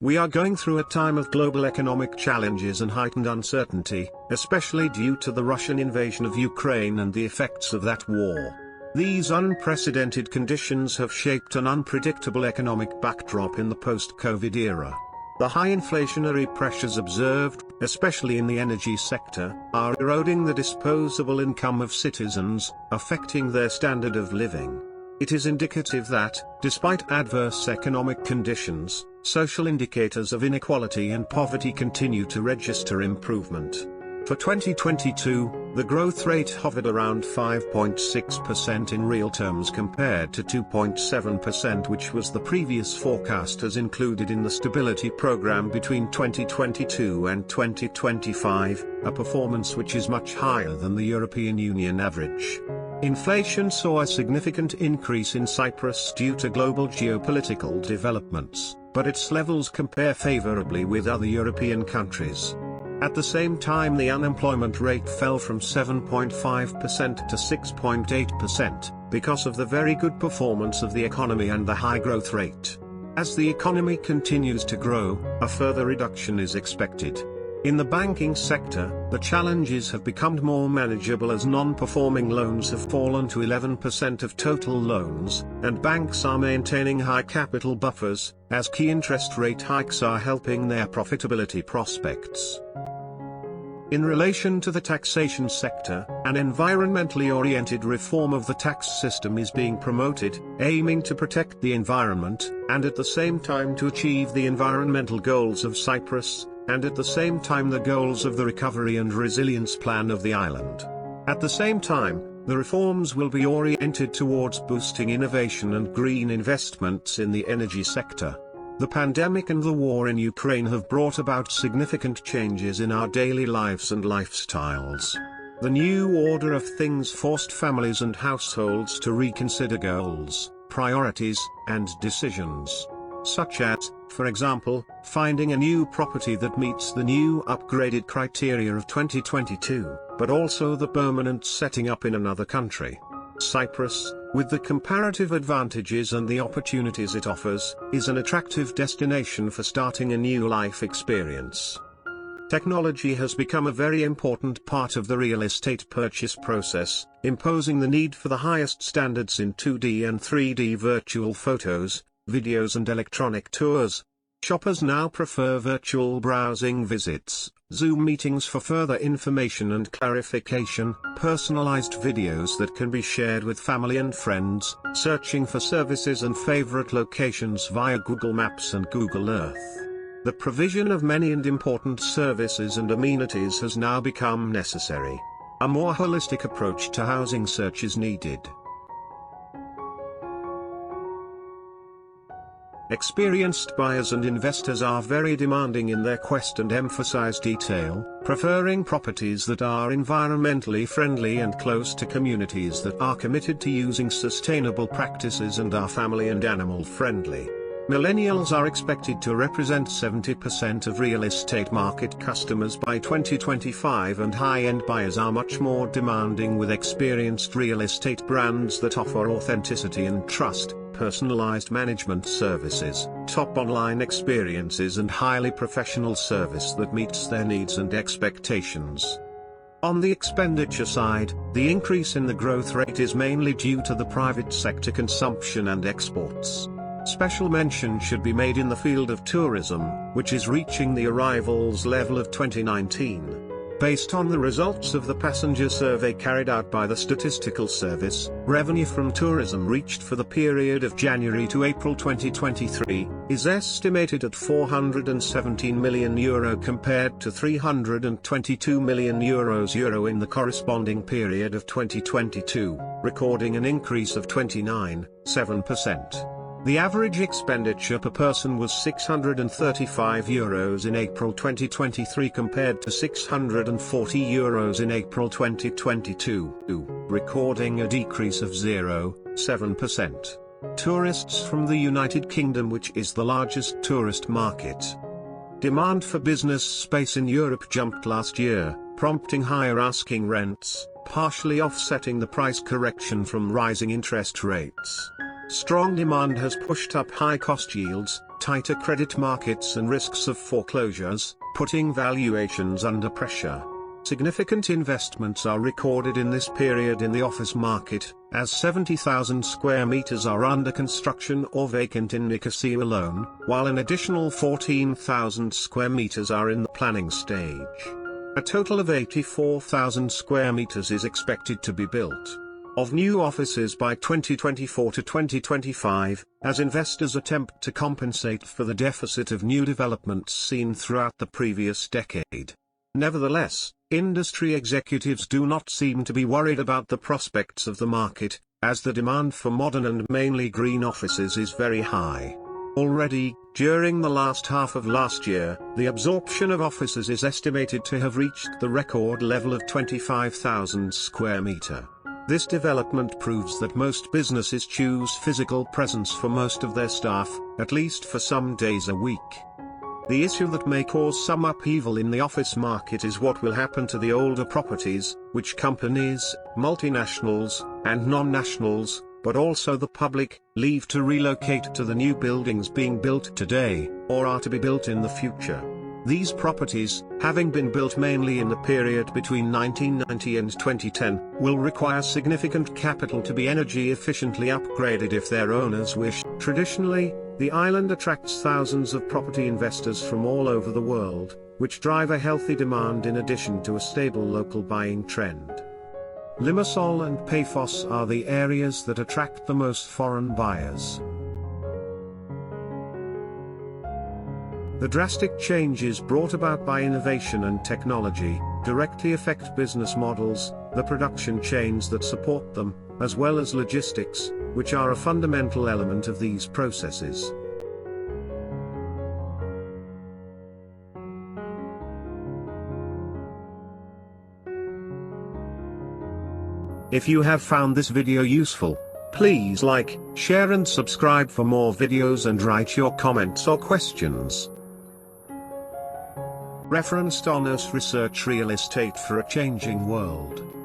We are going through a time of global economic challenges and heightened uncertainty, especially due to the Russian invasion of Ukraine and the effects of that war. These unprecedented conditions have shaped an unpredictable economic backdrop in the post-COVID era. The high inflationary pressures observed, especially in the energy sector, are eroding the disposable income of citizens, affecting their standard of living. It is indicative that, despite adverse economic conditions, social indicators of inequality and poverty continue to register improvement. For 2022, the growth rate hovered around 5.6% in real terms compared to 2.7%, which was the previous forecast as included in the stability program between 2022 and 2025, a performance which is much higher than the European Union average. Inflation saw a significant increase in Cyprus due to global geopolitical developments, but its levels compare favorably with other European countries. At the same time, the unemployment rate fell from 7.5% to 6.8%, because of the very good performance of the economy and the high growth rate. As the economy continues to grow, a further reduction is expected. In the banking sector, the challenges have become more manageable as non-performing loans have fallen to 11% of total loans, and banks are maintaining high capital buffers, as key interest rate hikes are helping their profitability prospects. In relation to the taxation sector, an environmentally oriented reform of the tax system is being promoted, aiming to protect the environment, and at the same time to achieve the environmental goals of Cyprus, and at the same time the goals of the Recovery and Resilience Plan of the island. At the same time, the reforms will be oriented towards boosting innovation and green investments in the energy sector. The pandemic and the war in Ukraine have brought about significant changes in our daily lives and lifestyles. The new order of things forced families and households to reconsider goals, priorities, and decisions. Such as, for example, finding a new property that meets the new upgraded criteria of 2022, but also the permanent setting up in another country. Cyprus, with the comparative advantages and the opportunities it offers, is an attractive destination for starting a new life experience. Technology has become a very important part of the real estate purchase process, imposing the need for the highest standards in 2D and 3D virtual photos, videos and electronic tours. Shoppers now prefer virtual browsing visits, Zoom meetings for further information and clarification, personalized videos that can be shared with family and friends, searching for services and favorite locations via Google Maps and Google Earth. The provision of many and important services and amenities has now become necessary. A more holistic approach to housing search is needed. Experienced buyers and investors are very demanding in their quest and emphasize detail, preferring properties that are environmentally friendly and close to communities that are committed to using sustainable practices and are family and animal friendly. Millennials are expected to represent 70% of real estate market customers by 2025, and high-end buyers are much more demanding, with experienced real estate brands that offer authenticity and trust, personalized management services, top online experiences and highly professional service that meets their needs and expectations. On the expenditure side, the increase in the growth rate is mainly due to the private sector consumption and exports. Special mention should be made in the field of tourism, which is reaching the arrivals level of 2019. Based on the results of the passenger survey carried out by the Statistical Service, revenue from tourism reached for the period of January to April 2023, is estimated at €417 million compared to €322 million in the corresponding period of 2022, recording an increase of 29.7%. The average expenditure per person was €635 in April 2023 compared to €640 in April 2022, recording a decrease of 0.7%. Tourists from the United Kingdom, which is the largest tourist market. Demand for business space in Europe jumped last year, prompting higher asking rents, partially offsetting the price correction from rising interest rates. Strong demand has pushed up high-cost yields, tighter credit markets and risks of foreclosures, putting valuations under pressure. Significant investments are recorded in this period in the office market, as 70,000 square meters are under construction or vacant in Nicosia alone, while an additional 14,000 square meters are in the planning stage. A total of 84,000 square meters is expected to be built of new offices by 2024 to 2025, as investors attempt to compensate for the deficit of new developments seen throughout the previous decade. Nevertheless, industry executives do not seem to be worried about the prospects of the market, as the demand for modern and mainly green offices is very high. Already, during the last half of last year, the absorption of offices is estimated to have reached the record level of 25,000 square meter. This development proves that most businesses choose physical presence for most of their staff, at least for some days a week. The issue that may cause some upheaval in the office market is what will happen to the older properties, which companies, multinationals, and non-nationals, but also the public, leave to relocate to the new buildings being built today, or are to be built in the future. These properties, having been built mainly in the period between 1990 and 2010, will require significant capital to be energy efficiently upgraded if their owners wish. Traditionally, the island attracts thousands of property investors from all over the world, which drive a healthy demand in addition to a stable local buying trend. Limassol and Paphos are the areas that attract the most foreign buyers. The drastic changes brought about by innovation and technology directly affect business models, the production chains that support them, as well as logistics, which are a fundamental element of these processes. If you have found this video useful, please like, share and subscribe for more videos and write your comments or questions. Referenced on US Research Real Estate for a Changing World.